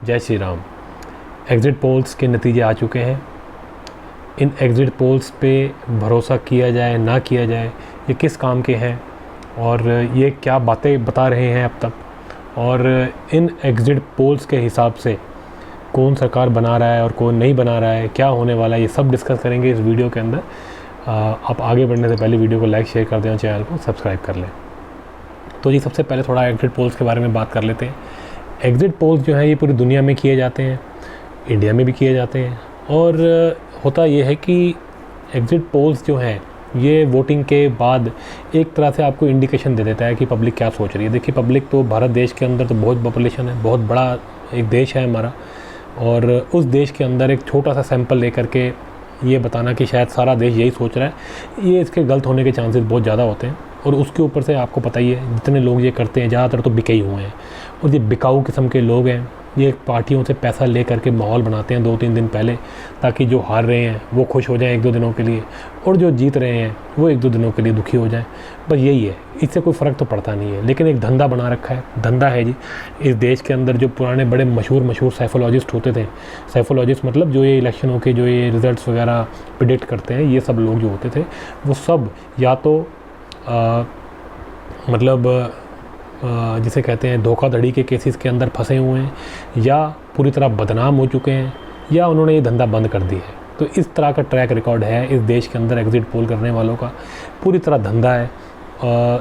जय Shri Ram. Exit poles के नतीजे आ चुके हैं। इन एग्ज़िट पोल्स पे भरोसा किया जाए ना किया जाए, ये किस काम के हैं और ये क्या बातें बता रहे हैं अब तक, और इन एग्ज़िट पोल्स के हिसाब से कौन सरकार बना रहा है और कौन नहीं बना रहा है, क्या होने वाला है, ये सब डिस्कस करेंगे इस वीडियो के अंदर। आप आगे बढ़ने से पहले वीडियो को लाइक शेयर कर दें और चैनल को सब्सक्राइब कर लें। तो जी सबसे पहले थोड़ा एग्ज़िट पोल्स के बारे में बात कर लेते हैं। एग्ज़िट पोल्स जो हैं ये पूरी दुनिया में किए जाते हैं, इंडिया में भी किए जाते हैं। और होता ये है कि एग्ज़िट पोल्स जो हैं ये वोटिंग के बाद एक तरह से आपको इंडिकेशन दे देता है कि पब्लिक क्या सोच रही है। देखिए पब्लिक तो भारत देश के अंदर तो बहुत पॉपुलेशन है, बहुत बड़ा एक देश है हमारा, और उस देश के अंदर एक छोटा सा सैंपल लेकर के ये बताना कि शायद सारा देश यही सोच रहा है, ये इसके गलत होने के चांसेस बहुत ज़्यादा होते हैं। और उसके ऊपर से आपको पता ही है जितने लोग ये करते हैं ज़्यादातर तो बिके ही हुए हैं, और ये बिकाऊ किस्म के लोग हैं। ये पार्टियों से पैसा ले करके माहौल बनाते हैं 2-3 दिन पहले, ताकि जो हार रहे हैं वो खुश हो जाएं 1-2 दिनों के लिए, और जो जीत रहे हैं वो 1-2 दिनों के लिए दुखी हो जाएं। बस यही है, इससे कोई फ़र्क तो पड़ता नहीं है। लेकिन एक धंधा बना रखा है, धंधा है जी इस देश के अंदर। जो पुराने बड़े मशहूर साइकोलॉजिस्ट होते थे, साइकोलॉजिस्ट मतलब जो ये इलेक्शनों के जो ये रिज़ल्ट्स वगैरह प्रिडिक्ट करते हैं, ये सब लोग जो होते थे वो सब या तो जिसे कहते हैं धोखाधड़ी के केसेस के अंदर फंसे हुए हैं, या पूरी तरह बदनाम हो चुके हैं, या उन्होंने ये धंधा बंद कर दिया है। तो इस तरह का ट्रैक रिकॉर्ड है इस देश के अंदर एग्ज़िट पोल करने वालों का। पूरी तरह धंधा है।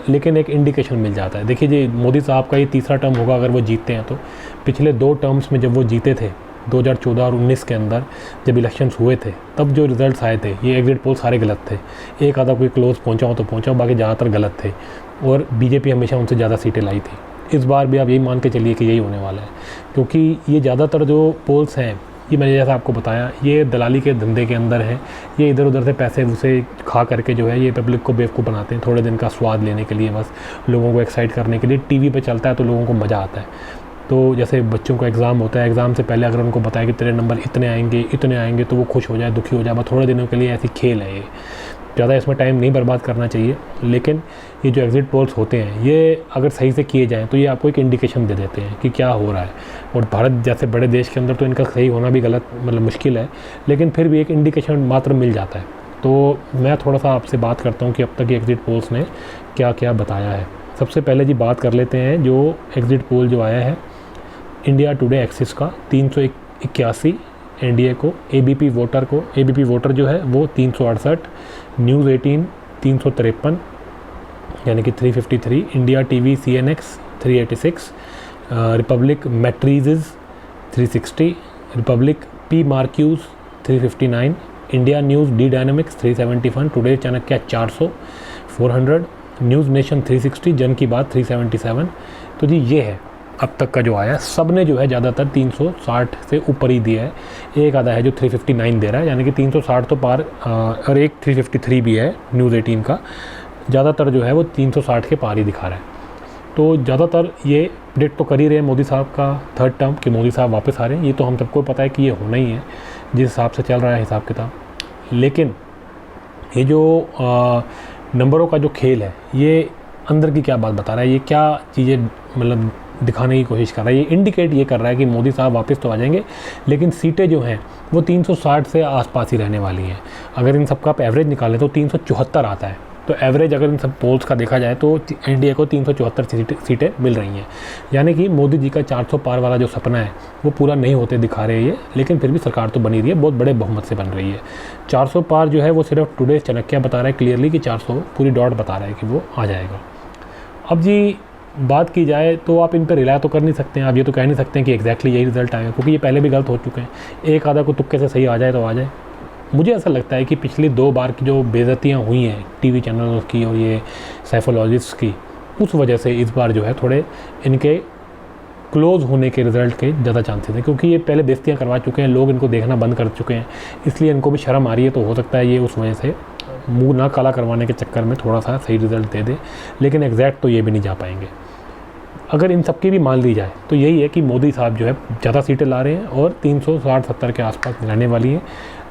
लेकिन एक इंडिकेशन मिल जाता है। देखिए जी मोदी साहब का ये तीसरा टर्म होगा अगर वो जीतते हैं तो। पिछले 2 टर्म्स में जब वो जीते थे 2014 और 19 के अंदर जब इलेक्शंस हुए थे, तब जो रिज़ल्ट्स आए थे ये एग्ज़िट पोल सारे गलत थे। एक आधा कोई क्लोज पहुंचा हो तो पहुंचा, बाकी ज़्यादातर गलत थे, और बीजेपी हमेशा उनसे ज़्यादा सीटें लाई थी। इस बार भी आप यही मान के चलिए कि यही होने वाला है, क्योंकि ये ज़्यादातर जो पोल्स हैं ये मैंने जैसा आपको बताया ये दलाली के धंधे के अंदर है। ये इधर उधर से पैसे उसे खा करके जो है ये पब्लिक को बेवकूफ़ बनाते हैं, थोड़े दिन का स्वाद लेने के लिए, बस लोगों को एक्साइट करने के लिए। टीवी पे चलता है तो लोगों को मज़ा आता है। तो जैसे बच्चों का एग्ज़ाम होता है, एग्ज़ाम से पहले अगर उनको बताया कि तेरे नंबर इतने आएंगे तो वो खुश हो जाए, दुखी हो जाए। बस थोड़े दिनों के लिए ऐसी खेल है ये, ज़्यादा इसमें टाइम नहीं बर्बाद करना चाहिए। लेकिन ये जो एग्ज़िट पोल्स होते हैं ये अगर सही से किए जाएँ तो ये आपको एक इंडिकेशन दे देते हैं कि क्या हो रहा है। और भारत जैसे बड़े देश के अंदर तो इनका सही होना भी गलत मुश्किल है, लेकिन फिर भी एक इंडिकेशन मात्र मिल जाता है। तो मैं थोड़ा सा आपसे बात करता हूँ कि अब तक एग्ज़िट पोल्स ने क्या क्या बताया है। सबसे पहले जी बात कर लेते हैं जो एग्ज़िट पोल जो आया है इंडिया टुडे एक्सिस का 381 एनडीए को, एबीपी वोटर जो है वो 368, न्यूज़ 18 353, यानी कि 353, India TV CNX 386, Republic Matrize 360, Republic P Marq 359, India News D Dynamics 371, Today Chanakya 400, News Nation 360, Jan की बात 377। तो जी ये है अब तक का जो आया। सब ने जो है ज़्यादातर 360 से ऊपर ही दिया है। एक आधा है जो 359 दे रहा है, यानी कि 360 तो पार, और एक 353 भी है न्यूज़ 18 का। ज़्यादातर जो है वो 360 के पार ही दिखा रहा है। तो ज़्यादातर ये प्रेडिक्ट तो कर ही रहे हैं मोदी साहब का थर्ड टर्म कि मोदी साहब वापस आ रहे हैं। ये तो हम सबको पता है कि ये होना ही है जिस हिसाब से चल रहा है हिसाब किताब। लेकिन ये जो नंबरों का जो खेल है ये अंदर की क्या बात बता रहा है, ये क्या चीज़ें दिखाने की कोशिश कर रहा है। ये इंडिकेट ये कर रहा है कि मोदी साहब वापस तो आ जाएंगे, लेकिन सीटें जो हैं वो 360 से आसपास ही रहने वाली हैं। अगर इन सबका आप एवरेज निकालें तो 374 आता है। तो एवरेज अगर इन सब पोल्स का देखा जाए तो एनडीए को 374 सीटें मिल रही हैं, यानी कि मोदी जी का 400 पार वाला जो सपना है वो पूरा नहीं होते दिखा रहे हैं ये। लेकिन फिर भी सरकार तो बनी रही है, बहुत बड़े बहुमत से बन रही है। 400 पार जो है वो सिर्फ टुडे चाणक्य बता रहा है क्लियरली कि 400 पूरी डॉट बता रहा है कि वो आ जाएगा। अब जी बात की जाए तो आप इन पर रिलाय तो कर नहीं सकते हैं, आप ये तो कह नहीं सकते हैं कि एग्जैक्टली यही रिज़ल्ट आएगा, क्योंकि ये पहले भी गलत हो चुके हैं। एक आधा को तुक्के से सही आ जाए तो आ जाए। मुझे ऐसा लगता है कि पिछली 2 बार की जो बेइज्जतियाँ हुई हैं टीवी चैनलों की और ये साइकोलॉजिस्ट की, उस वजह से इस बार जो है थोड़े इनके क्लोज़ होने के रिज़ल्ट के ज़्यादा चांसेस हैं, क्योंकि ये पहले बेइज्जतियाँ करवा चुके हैं, लोग इनको देखना बंद कर चुके हैं, इसलिए इनको भी शर्म आ रही है। तो हो सकता है ये उस वजह से मुँह ना काला करवाने के चक्कर में थोड़ा सा सही रिज़ल्ट दे दे। लेकिन एग्जैक्ट तो ये भी नहीं जा पाएंगे। अगर इन सब की भी मान ली जाए तो यही है कि मोदी साहब जो है ज़्यादा सीटें ला रहे हैं और 360-70 के आसपास रहने वाली हैं।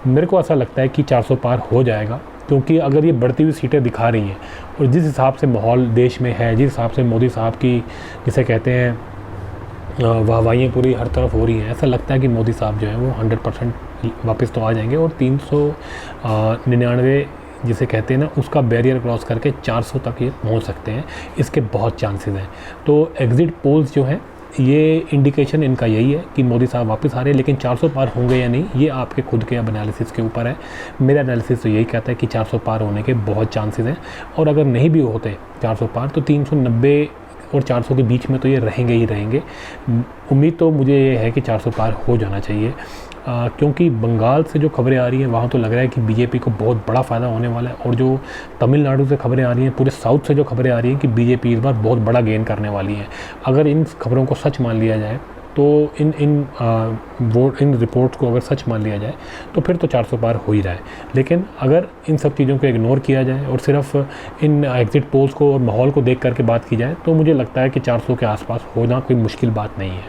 मेरे को ऐसा लगता है कि 400 पार हो जाएगा, क्योंकि अगर ये बढ़ती हुई सीटें दिखा रही हैं और जिस हिसाब से माहौल देश में है, जिस हिसाब से मोदी साहब की जिसे कहते हैं वाहवाहियाँ पूरी हर तरफ हो रही हैं, ऐसा लगता है कि मोदी साहब जो हैं वो 100% वापस तो आ जाएंगे और 399 जिसे कहते हैं ना उसका बैरियर क्रॉस करके 400 तक ये पहुंच सकते हैं। इसके बहुत चांसेस हैं। तो एग्ज़िट पोल्स जो हैं ये इंडिकेशन इनका यही है कि मोदी साहब वापस आ रहे हैं, लेकिन 400 पार होंगे या नहीं ये आपके खुद के अब एनालिसिस के ऊपर है। मेरा एनालिसिस तो यही कहता है कि 400 पार होने के बहुत चांसेस हैं, और अगर नहीं भी होते 400 पार तो 390 और 400 के बीच में तो ये रहेंगे ही रहेंगे। उम्मीद तो मुझे ये है कि 400 पार हो जाना चाहिए, क्योंकि बंगाल से जो खबरें आ रही हैं वहाँ तो लग रहा है कि बीजेपी को बहुत बड़ा फ़ायदा होने वाला है, और जो तमिलनाडु से खबरें आ रही हैं, पूरे साउथ से जो खबरें आ रही हैं कि बीजेपी इस बार बहुत बड़ा गेन करने वाली है। अगर इन खबरों को सच मान लिया जाए तो इन रिपोर्ट्स को अगर सच मान लिया जाए तो फिर तो 400 पार हो ही रहा है। लेकिन अगर इन सब चीज़ों को इग्नोर किया जाए और सिर्फ इन एग्ज़िट पोल्स को और माहौल को देख करके बात की जाए तो मुझे लगता है कि 400 के आसपास होना कोई मुश्किल बात नहीं है।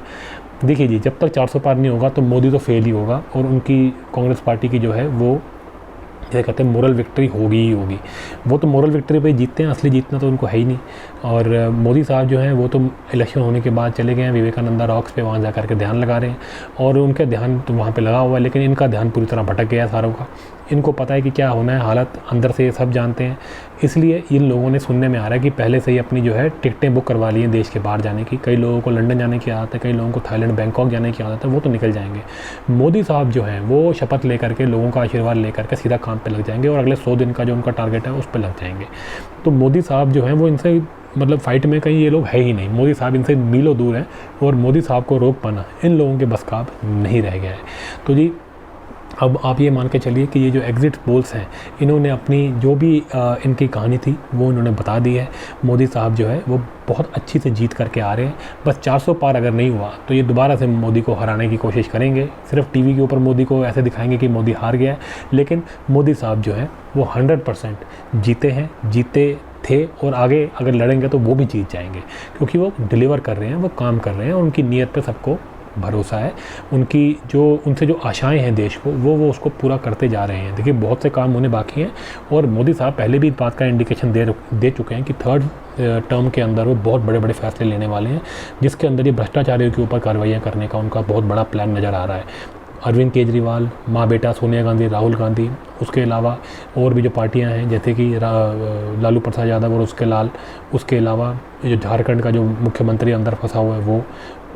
देखिए जी, जब तक 400 पार नहीं होगा तो मोदी तो फेल ही होगा, और उनकी कांग्रेस पार्टी की जो है वो जैसे कहते हैं मोरल विक्ट्री होगी ही होगी। वो तो मोरल विक्ट्री पे जीतते हैं, असली जीतना तो उनको है ही नहीं। और मोदी साहब जो हैं वो तो इलेक्शन होने के बाद चले गए हैं विवेकानंदा रॉक्स पे, वहाँ जा कर के ध्यान लगा रहे हैं, और उनका ध्यान तो वहाँ पे लगा हुआ है, लेकिन इनका ध्यान पूरी तरह भटक गया सारों का। इनको पता है कि क्या होना है, हालत अंदर से ये सब जानते हैं। इसलिए इन लोगों ने सुनने में आ रहा है कि पहले से ही अपनी जो है टिकटें बुक करवा ली हैं देश के बाहर जाने की। कई लोगों को लंदन जाने की आदत है, कई लोगों को थाईलैंड बैंकॉक जाने की आदत है, वो तो निकल जाएंगे। मोदी साहब जो हैं वो शपथ लेकर के, लोगों का आशीर्वाद लेकर के सीधा काम पे लग जाएंगे, और अगले 100 दिन का जो उनका टारगेट है उस पर लग जाएंगे। तो मोदी साहब जो हैं वो इनसे मतलब फ़ाइट में कहीं ये लोग है ही नहीं। मोदी साहब इनसे मीलों दूर हैं, और मोदी साहब को रोक पाना इन लोगों के बस का अब नहीं रह गया है। तो जी, अब आप ये मान के चलिए कि ये जो एग्ज़िट पोल्स हैं इन्होंने अपनी जो भी इनकी कहानी थी वो इन्होंने बता दी है। मोदी साहब जो है वो बहुत अच्छी से जीत करके आ रहे हैं। बस 400 पार अगर नहीं हुआ तो ये दोबारा से मोदी को हराने की कोशिश करेंगे। सिर्फ टीवी के ऊपर मोदी को ऐसे दिखाएंगे कि मोदी हार गया है, लेकिन मोदी साहब जो है वो 100% जीते हैं, जीते थे, और आगे अगर लड़ेंगे तो वो भी जीत जाएंगे, क्योंकि वो डिलीवर कर रहे हैं, वो काम कर रहे हैं, और उनकी नीयत पे सबको भरोसा है। उनसे जो आशाएं हैं देश को वो उसको पूरा करते जा रहे हैं। देखिए, बहुत से काम होने बाकी हैं, और मोदी साहब पहले भी इस बात का इंडिकेशन दे चुके हैं कि थर्ड टर्म के अंदर वो बहुत बड़े बड़े फैसले लेने वाले हैं, जिसके अंदर ये भ्रष्टाचारियों के ऊपर कार्रवाइयाँ करने का उनका बहुत बड़ा प्लान नज़र आ रहा है। अरविंद केजरीवाल, माँ बेटा सोनिया गांधी, राहुल गांधी, उसके अलावा और भी जो पार्टियां हैं जैसे कि लालू प्रसाद यादव और उसके अलावा ये जो झारखंड का जो मुख्यमंत्री अंदर फंसा हुआ है वो,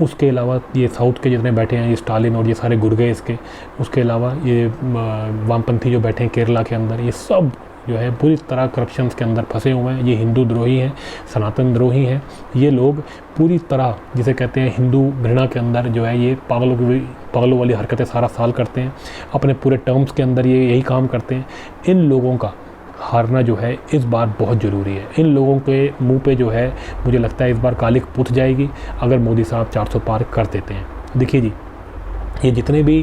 उसके अलावा ये साउथ के जितने बैठे हैं, ये स्टालिन और ये सारे गुर्गे इसके, उसके अलावा ये वामपंथी जो बैठे हैं केरला के अंदर, ये सब जो है पूरी तरह करप्शन के अंदर फंसे हुए हैं। ये हिंदू द्रोही हैं, सनातन द्रोही हैं। ये लोग पूरी तरह जिसे कहते हैं हिंदू घृणा के अंदर जो है ये पागलों वाली हरकतें सारा साल करते हैं। अपने पूरे टर्म्स के अंदर ये यही काम करते हैं। इन लोगों का हारना जो है इस बार बहुत ज़रूरी है। इन लोगों के मुंह पे जो है मुझे लगता है इस बार कालिक पुत जाएगी अगर मोदी साहब 400 पार कर देते हैं। देखिए जी, ये जितने भी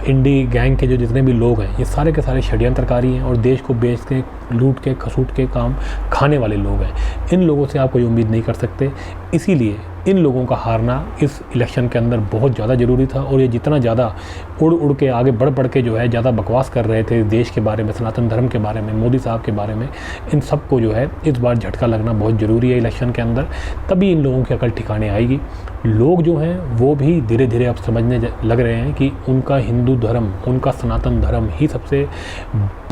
इंडी गैंग के जो जितने भी लोग हैं ये सारे के सारे षड्यंत्रकारी हैं, और देश को बेच के लूट के खसूट के काम खाने वाले लोग हैं। इन लोगों से आप कोई उम्मीद नहीं कर सकते। इसीलिए इन लोगों का हारना इस इलेक्शन के अंदर बहुत ज़्यादा ज़रूरी था। और ये जितना ज़्यादा उड़ के आगे बढ़ के जो है ज़्यादा बकवास कर रहे थे देश के बारे में, सनातन धर्म के बारे में, मोदी साहब के बारे में, इन सब को जो है इस बार झटका लगना बहुत ज़रूरी है इलेक्शन के अंदर। तभी इन लोगों की अकल ठिकाने आएगी। लोग जो हैं वो भी धीरे धीरे अब समझने लग रहे हैं कि उनका हिंदू धर्म, उनका सनातन धर्म ही सबसे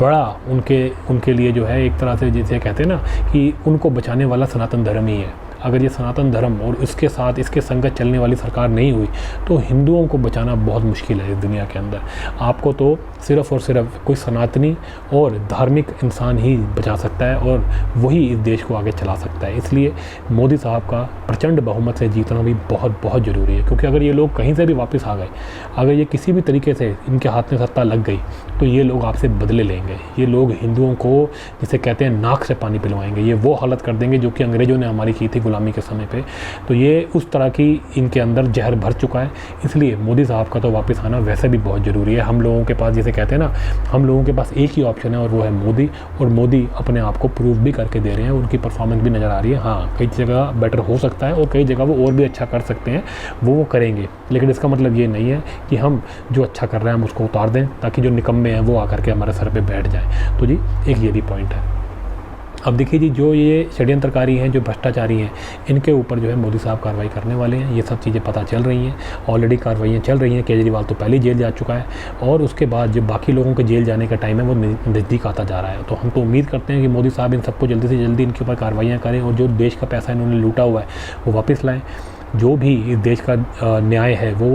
बड़ा उनके लिए जो है एक तरह से जिसे कहते हैं ना कि उनको बचाने वाला सनातन धर्म ही है। अगर ये सनातन धर्म और इसके साथ इसके संगत चलने वाली सरकार नहीं हुई तो हिंदुओं को बचाना बहुत मुश्किल है इस दुनिया के अंदर। आपको तो सिर्फ़ और सिर्फ कोई सनातनी और धार्मिक इंसान ही बचा सकता है, और वही इस देश को आगे चला सकता है। इसलिए मोदी साहब का प्रचंड बहुमत से जीतना भी बहुत बहुत ज़रूरी है, क्योंकि अगर ये लोग कहीं से भी वापस आ गए, अगर ये किसी भी तरीके से इनके हाथ में सत्ता लग गई तो ये लोग आपसे बदले लेंगे। ये लोग हिंदुओं को जिसे कहते हैं नाक से पानी पिलवाएंगे। ये वो हालत कर देंगे जो कि अंग्रेज़ों ने हमारी की थी गुलामी के समय पे। तो ये उस तरह की इनके अंदर जहर भर चुका है। इसलिए मोदी साहब का तो वापस आना वैसे भी बहुत ज़रूरी है। हम लोगों के पास जिसे कहते हैं ना, हम लोगों के पास एक ही ऑप्शन है और वो है मोदी। और मोदी अपने आप को प्रूव भी करके दे रहे हैं, उनकी परफॉर्मेंस भी नज़र आ रही है। हाँ, कई जगह बेटर हो सकता है और कई जगह वो और भी अच्छा कर सकते हैं, वो करेंगे। लेकिन इसका मतलब ये नहीं है कि हम जो अच्छा कर रहे हैं हम उसको उतार दें ताकि जो निकम्मे हैं वो आकर के हमारे सर पे बैठ जाए। तो जी, एक ये भी पॉइंट है। अब देखिए जी, जो ये षड्यंत्रकारी हैं, जो भ्रष्टाचारी हैं, इनके ऊपर जो है मोदी साहब कार्रवाई करने वाले हैं। ये सब चीज़ें पता चल रही हैं, ऑलरेडी कार्रवाइयाँ चल रही हैं। केजरीवाल तो पहले जेल जा चुका है और उसके बाद जो बाकी लोगों के जेल जाने का टाइम है वो नज़दीक आता जा रहा है। तो हम तो उम्मीद करते हैं कि मोदी साहब इन सबको जल्दी से जल्दी इनके ऊपर कार्रवाइयाँ करें और जो देश का पैसा इन्होंने लूटा हुआ है वो वापस लाएँ। जो भी इस देश का न्याय है वो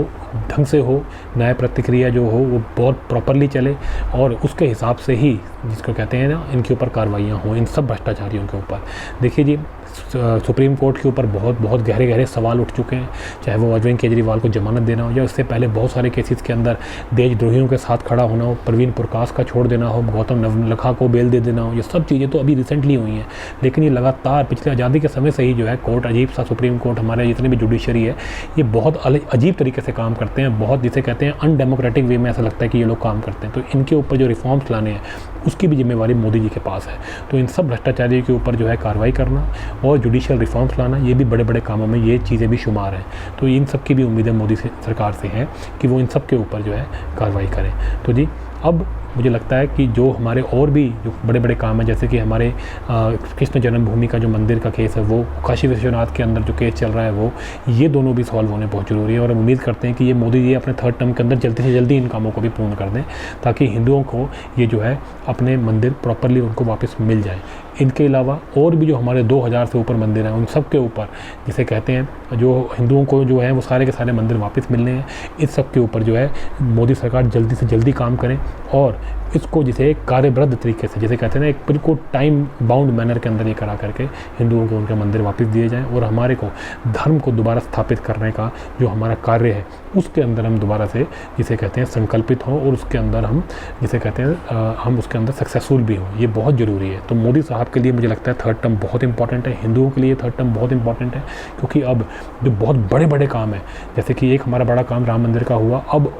ढंग से हो, न्याय प्रतिक्रिया जो हो वो बहुत प्रॉपरली चले और उसके हिसाब से ही, जिसको कहते हैं ना, इनके ऊपर कार्रवाइयाँ हों इन सब भ्रष्टाचारियों के ऊपर। देखिए जी, सुप्रीम कोर्ट के ऊपर बहुत गहरे सवाल उठ चुके हैं, चाहे वो अरविंद केजरीवाल को जमानत देना हो या इससे पहले बहुत सारे केसेस के अंदर देशद्रोहियों के साथ खड़ा होना हो, परवीन पुरकास का छोड़ देना हो, गौतम नवलखा को बेल दे देना हो। ये सब चीज़ें तो अभी रिसेंटली हुई हैं, लेकिन ये लगातार पिछले आज़ादी के समय से ही जो है कोर्ट, अजीब सा सुप्रीम कोर्ट, हमारे जितने भी जुडिशरी है, ये बहुत अजीब तरीके से काम करते हैं, बहुत जिसे कहते हैं अनडेमोक्रेटिक वे में ऐसा लगता है कि ये लोग काम करते हैं। तो इनके ऊपर जो रिफॉर्म्स लाने हैं उसकी भी जिम्मेवारी मोदी जी के पास है। तो इन सब भ्रष्टाचारियों के ऊपर जो है कार्रवाई करना और जुडिशियल रिफॉर्म्स लाना, ये भी बड़े बड़े कामों में ये चीज़ें भी शुमार हैं। तो इन सब की भी उम्मीदें मोदी सरकार से हैं कि वो इन सब के ऊपर जो है कार्रवाई करें। तो जी, अब मुझे लगता है कि जो हमारे और भी जो बड़े बड़े काम हैं, जैसे कि हमारे कृष्ण जन्मभूमि का जो मंदिर का केस है, वो काशी विश्वनाथ के अंदर जो केस चल रहा है वो, ये दोनों भी सॉल्व होने बहुत ज़रूरी है। और हम उम्मीद करते हैं कि ये मोदी जी अपने 3rd टर्म के अंदर जल्दी से जल्दी इन कामों को भी पूर्ण कर दें, ताकि हिंदुओं को ये जो है अपने मंदिर प्रॉपरली उनको वापस मिल जाए। इनके अलावा और भी जो हमारे 2000 से ऊपर मंदिर हैं, उन सब के ऊपर, जिसे कहते हैं जो हिंदुओं को जो है वो सारे के सारे मंदिर वापस मिलने हैं, इस सब के ऊपर जो है मोदी सरकार जल्दी से जल्दी काम करें और इसको जिसे कार्यबद्ध तरीके से, जिसे कहते हैं ना, एक बिल्कुल टाइम बाउंड मैनर के अंदर ये करा करके हिंदुओं को उनके मंदिर वापस दिए जाएं और हमारे को धर्म को दोबारा स्थापित करने का जो हमारा कार्य है उसके अंदर हम दोबारा से, जिसे कहते हैं, संकल्पित हों और उसके अंदर हम, जिसे कहते हैं, हम उसके अंदर सक्सेसफुल भी हों। ये बहुत ज़रूरी है। तो मोदी साहब के लिए मुझे लगता है 3rd टर्म बहुत इंपॉर्टेंट है, हिंदुओं के लिए 3rd टर्म बहुत इंपॉर्टेंट है, क्योंकि अब जो बहुत बड़े बड़े काम हैं, जैसे कि एक हमारा बड़ा काम राम मंदिर का हुआ, अब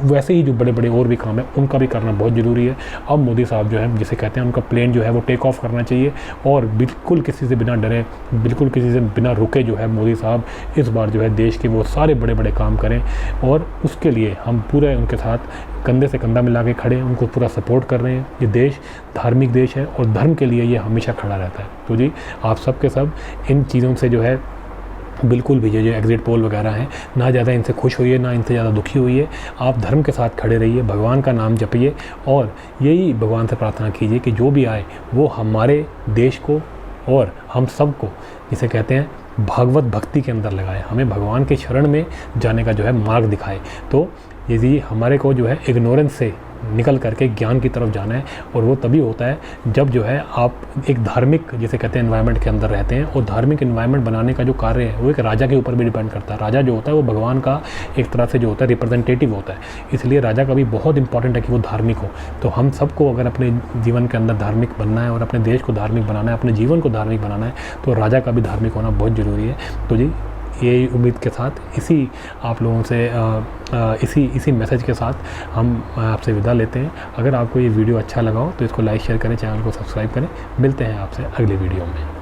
वैसे ही जो बड़े बड़े और भी काम है उनका भी करना बहुत ज़रूरी है। अब मोदी साहब जो है, जिसे कहते हैं, उनका प्लेन जो है वो टेक ऑफ करना चाहिए और बिल्कुल किसी से बिना डरे, बिल्कुल किसी से बिना रुके जो है मोदी साहब इस बार जो है देश के वो सारे बड़े बड़े काम करें और उसके लिए हम पूरे उनके साथ कंधे से कंधा मिला के खड़े हैं, उनको पूरा सपोर्ट कर रहे हैं। ये देश धार्मिक देश है और धर्म के लिए ये हमेशा खड़ा रहता है। तो जी, आप सब के सब इन चीज़ों से जो है बिल्कुल भी, जो एग्जिट पोल वगैरह हैं, ना ज़्यादा इनसे खुश होइए, ना इनसे ज़्यादा दुखी होइए। आप धर्म के साथ खड़े रहिए, भगवान का नाम जपिए और यही भगवान से प्रार्थना कीजिए कि जो भी आए वो हमारे देश को और हम सब को, जिसे कहते हैं, भागवत भक्ति के अंदर लगाए, हमें भगवान के शरण में जाने का जो है मार्ग दिखाए। तो यदि हमारे को जो है इग्नोरेंस से निकल करके ज्ञान की तरफ जाना है और वो तभी होता है जब जो है आप एक धार्मिक, जिसे कहते हैं, एनवायरनमेंट के अंदर रहते हैं। और धार्मिक एनवायरनमेंट बनाने का जो कार्य है वो एक राजा के ऊपर भी डिपेंड करता है। राजा जो होता है वो भगवान का एक तरह से जो होता है रिप्रेजेंटेटिव होता है, इसलिए राजा का भी बहुत इंपॉर्टेंट है कि वो धार्मिक हो। तो हम सबको अगर अपने जीवन के अंदर धार्मिक बनना है और अपने देश को धार्मिक बनाना है, अपने जीवन को धार्मिक बनाना है, तो राजा का भी धार्मिक होना बहुत ज़रूरी है। तो जी, यही उम्मीद के साथ, इसी आप लोगों से इसी मैसेज के साथ हम आपसे विदा लेते हैं। अगर आपको ये वीडियो अच्छा लगा हो तो इसको लाइक शेयर करें, चैनल को सब्सक्राइब करें। मिलते हैं आपसे अगली वीडियो में।